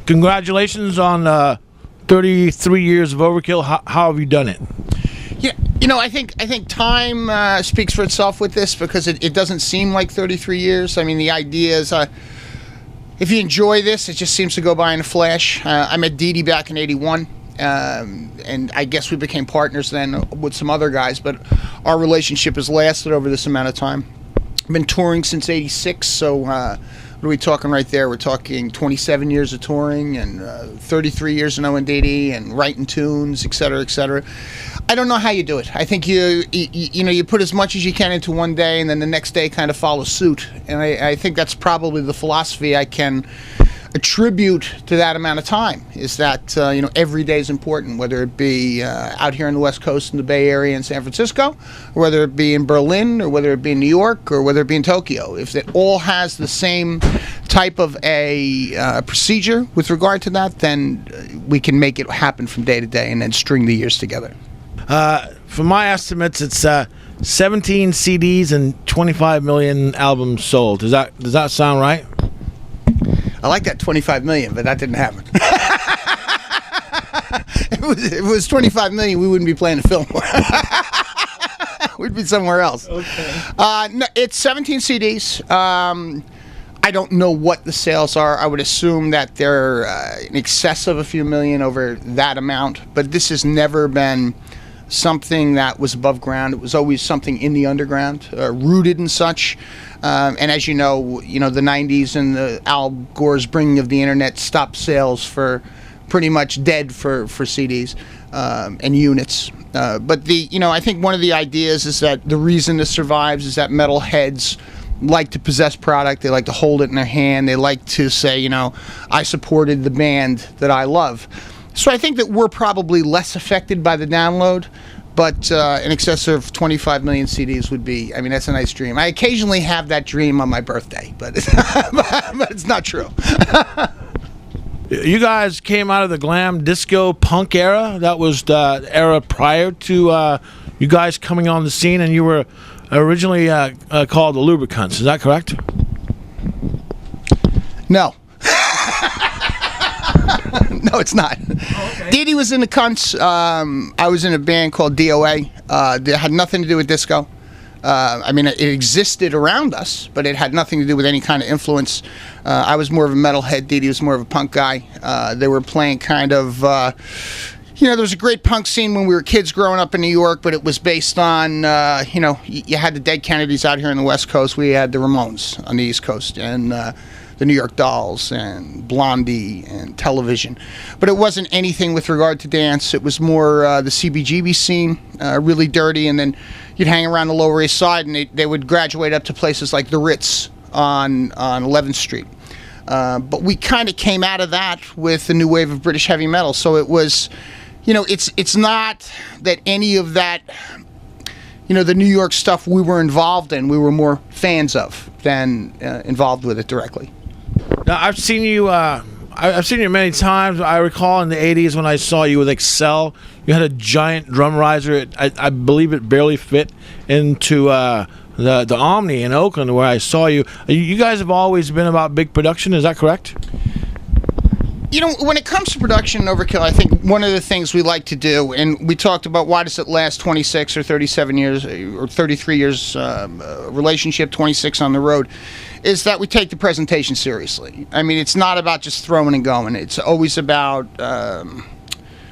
Congratulations on 33 years of Overkill. How have you done it? Yeah, I think time speaks for itself with this, because it doesn't seem like 33 years. I mean, the idea is, if you enjoy this, it just seems to go by in a flash. I met Dee Dee back in '81, and I guess we became partners then with some other guys, but our relationship has lasted over this amount of time. I've been touring since '86, so what are we talking right there? We're talking 27 years of touring and 33 years of knowing Dee Dee and writing tunes, et cetera, et cetera. I don't know how you do it. I think you put as much as you can into one day, and then the next day kind of follows suit. And I think that's probably the philosophy I can attribute to that amount of time, is that every day is important, whether it be out here on the West Coast in the Bay Area in San Francisco, or whether it be in Berlin, or whether it be in New York, or whether it be in Tokyo. If it all has the same type of a procedure with regard to that, then we can make it happen from day to day and then string the years together. For my estimates, it's 17 CDs and 25 million albums sold. Does that sound right? I like that 25 million, but that didn't happen. If it was 25 million, we wouldn't be playing the Fillmore. We'd be somewhere else. Okay. No, it's 17 CDs. I don't know what the sales are. I would assume that they're in excess of a few million over that amount, but this has never been something that was above ground. It was always something in the underground, rooted in such. And as you know, the 90s and the Al Gore's bringing of the internet stopped sales for pretty much dead for CDs and units. But I think one of the ideas is that the reason this survives is that metalheads like to possess product. They like to hold it in their hand. They like to say, I supported the band that I love. So I think that we're probably less affected by the download, but in excess of 25 million CDs would be, that's a nice dream. I occasionally have that dream on my birthday, but it's not true. You guys came out of the glam disco punk era. That was the era prior to you guys coming on the scene, and you were originally called the Lubricants. Is that correct? No. No, it's not. Oh, okay. Dee Dee was in the Cunts. I was in a band called DOA. It had nothing to do with disco. It existed around us, but it had nothing to do with any kind of influence. I was more of a metalhead. Dee Dee was more of a punk guy. They were playing kind of... there was a great punk scene when we were kids growing up in New York, but it was based on, you had the Dead Kennedys out here on the West Coast. We had the Ramones on the East Coast, and the New York Dolls, and Blondie, and Television. But it wasn't anything with regard to dance. It was more the CBGB scene, really dirty, and then you'd hang around the Lower East Side, and they would graduate up to places like the Ritz on 11th Street. But we kind of came out of that with the new wave of British heavy metal, so it was... it's not that any of that, the New York stuff we were involved in, we were more fans of than involved with it directly. Now, I've seen you many times. I recall in the 80s when I saw you with Excel, you had a giant drum riser. I believe it barely fit into the Omni in Oakland where I saw you. You guys have always been about big production, is that correct? When it comes to production and Overkill, I think one of the things we like to do, and we talked about why does it last 26 or 37 years or 33 years relationship, 26 on the road, is that we take the presentation seriously. It's not about just throwing and going. It's always about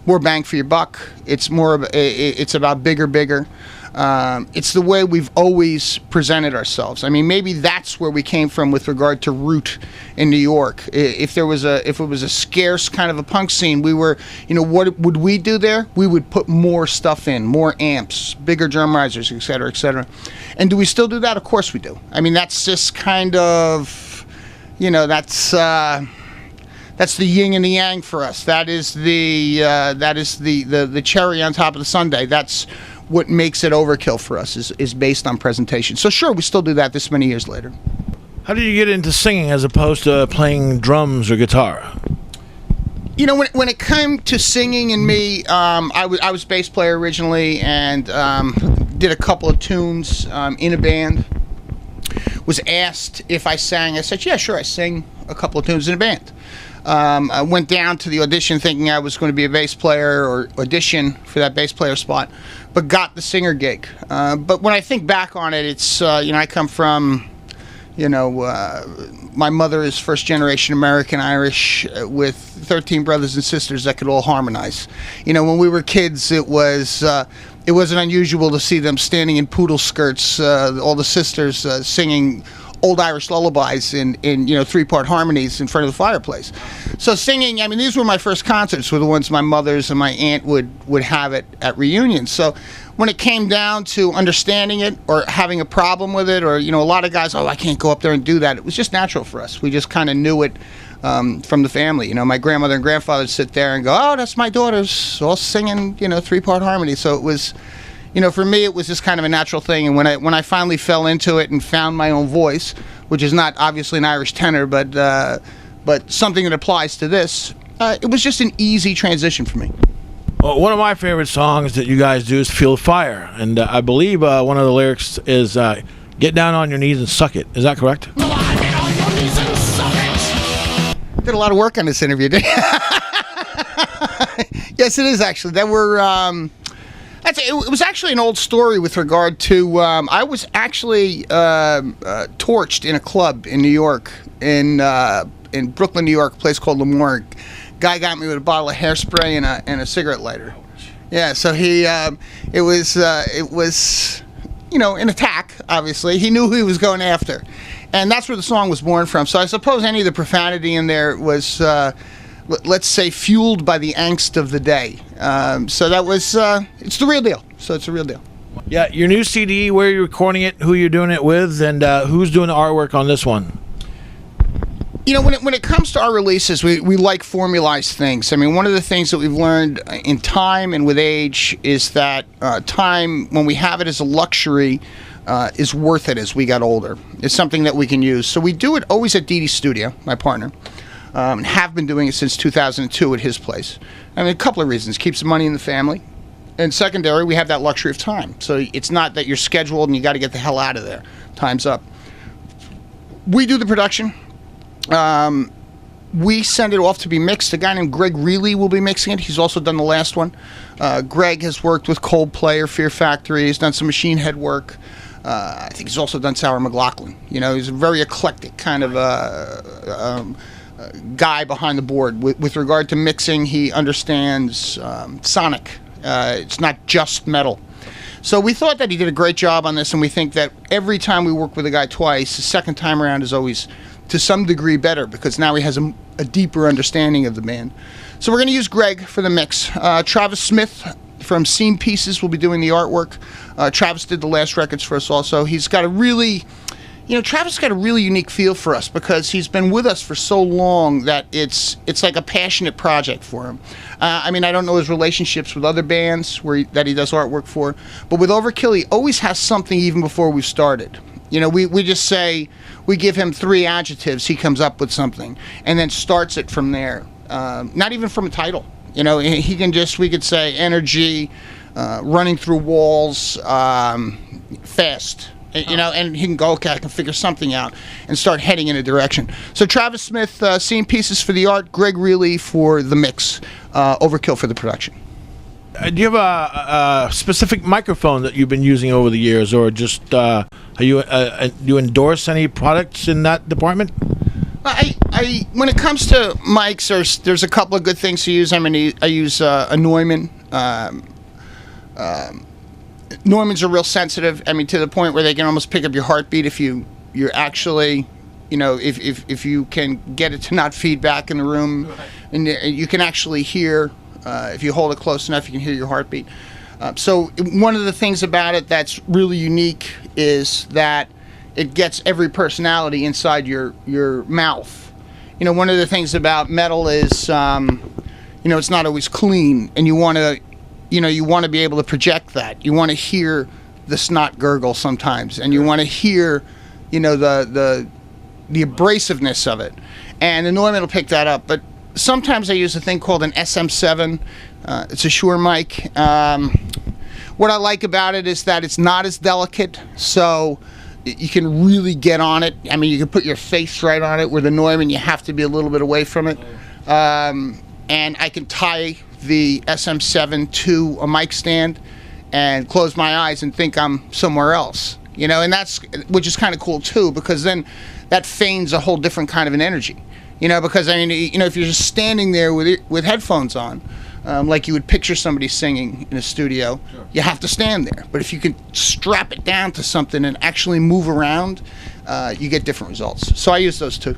more bang for your buck. It's about bigger. It's the way we've always presented ourselves. Maybe that's where we came from with regard to root in New York. If it was a scarce kind of a punk scene, we were, what would we do there? We would put more stuff in, more amps, bigger drum risers, et cetera, et cetera. And do we still do that? Of course we do. That's just kind of, that's the yin and the yang for us. That is the cherry on top of the sundae. That's what makes it Overkill for us is based on presentation. So sure, we still do that this many years later. How did you get into singing as opposed to playing drums or guitar? When it came to singing and me, I was bass player originally and did a couple of tunes in a band. Was asked if I sang. I said, yeah, sure, I sing a couple of tunes in a band. I went down to the audition thinking I was going to be a bass player or audition for that bass player spot, but got the singer gig. But when I think back on it, it's, I come from, my mother is first generation American Irish with 13 brothers and sisters that could all harmonize. When we were kids, it wasn't unusual to see them standing in poodle skirts, all the sisters singing old Irish lullabies in 3-part harmonies in front of the fireplace. So singing, these were my first concerts, were the ones my mother's and my aunt would have at reunions. So when it came down to understanding it or having a problem with it, or a lot of guys, I can't go up there and do that, it was just natural for us. We just kind of knew it from the family. My grandmother and grandfather would sit there and go, oh, that's my daughters all singing 3-part harmony. So it was, for me, it was just kind of a natural thing. And when I finally fell into it and found my own voice, which is not obviously an Irish tenor, but something that applies to this, it was just an easy transition for me. Well, one of my favorite songs that you guys do is Feel Fire. And I believe one of the lyrics is get down on your knees and suck it. Is that correct? Did a lot of work on this interview, didn't you? Yes, it is actually. It was actually an old story with regard to. I was actually torched in a club in New York, in Brooklyn, New York, a place called Fillmore. Guy got me with a bottle of hairspray and a cigarette lighter. Yeah, so it was an attack. Obviously, he knew who he was going after, and that's where the song was born from. So I suppose any of the profanity in there was, let's say, fueled by the angst of the day. So that was, it's the real deal. So it's a real deal. Yeah, your new CD, where you're recording it, who you're doing it with, and who's doing the artwork on this one? When it comes to our releases, we like formalized things. One of the things that we've learned in time and with age is that time, when we have it as a luxury, is worth it as we got older. It's something that we can use. So we do it always at Dee Dee's studio, my partner, and have been doing it since 2002 at his place. A couple of reasons. Keeps the money in the family. And secondary, we have that luxury of time. So it's not that you're scheduled and you got to get the hell out of there. Time's up. We do the production. We send it off to be mixed. A guy named Greg Reilly will be mixing it. He's also done the last one. Greg has worked with Coldplay or Fear Factory. He's done some Machine Head work. I think he's also done Sarah McLachlan. He's a very eclectic kind of guy behind the board. With regard to mixing, he understands sonic. It's not just metal. So we thought that he did a great job on this, and we think that every time we work with a guy twice, the second time around is always to some degree better, because now he has a deeper understanding of the band. So we're going to use Greg for the mix. Travis Smith from Seam Pieces will be doing the artwork. Travis did the last records for us also. He's got a really, Travis got a really unique feel for us because he's been with us for so long that it's like a passionate project for him. I don't know his relationships with other bands that he does artwork for, but with Overkill, he always has something even before we've started. We just say, we give him 3 adjectives, he comes up with something, and then starts it from there. Not even from a title. We could say energy, running through walls, fast. And he can go, okay, I can figure something out, and start heading in a direction. So Travis Smith, Seam Pieces for the art, Greg Reilly for the mix, Overkill for the production. Do you have a specific microphone that you've been using over the years, or just do you endorse any products in that department? When it comes to mics, there's a couple of good things to use. I use a Neumann. Neumanns are real sensitive. To the point where they can almost pick up your heartbeat if you're actually, if you can get it to not feedback in the room, and you can actually hear. If you hold it close enough, you can hear your heartbeat. So one of the things about it that's really unique is that it gets every personality inside your mouth. One of the things about metal is, it's not always clean, and you want to be able to project that. You want to hear the snot gurgle sometimes, and you want to hear, the abrasiveness of it. And the Neumann will pick that up, but sometimes I use a thing called an SM7. It's a Shure mic. What I like about it is that it's not as delicate, so you can really get on it. You can put your face right on it, where the Neumann, you have to be a little bit away from it. and I can tie the SM7 to a mic stand and close my eyes and think I'm somewhere else, and which is kind of cool too, because then that feigns a whole different kind of an energy, because if you're just standing there with headphones on, like you would picture somebody singing in a studio, sure, you have to stand there. But if you can strap it down to something and actually move around, you get different results. So I use those too.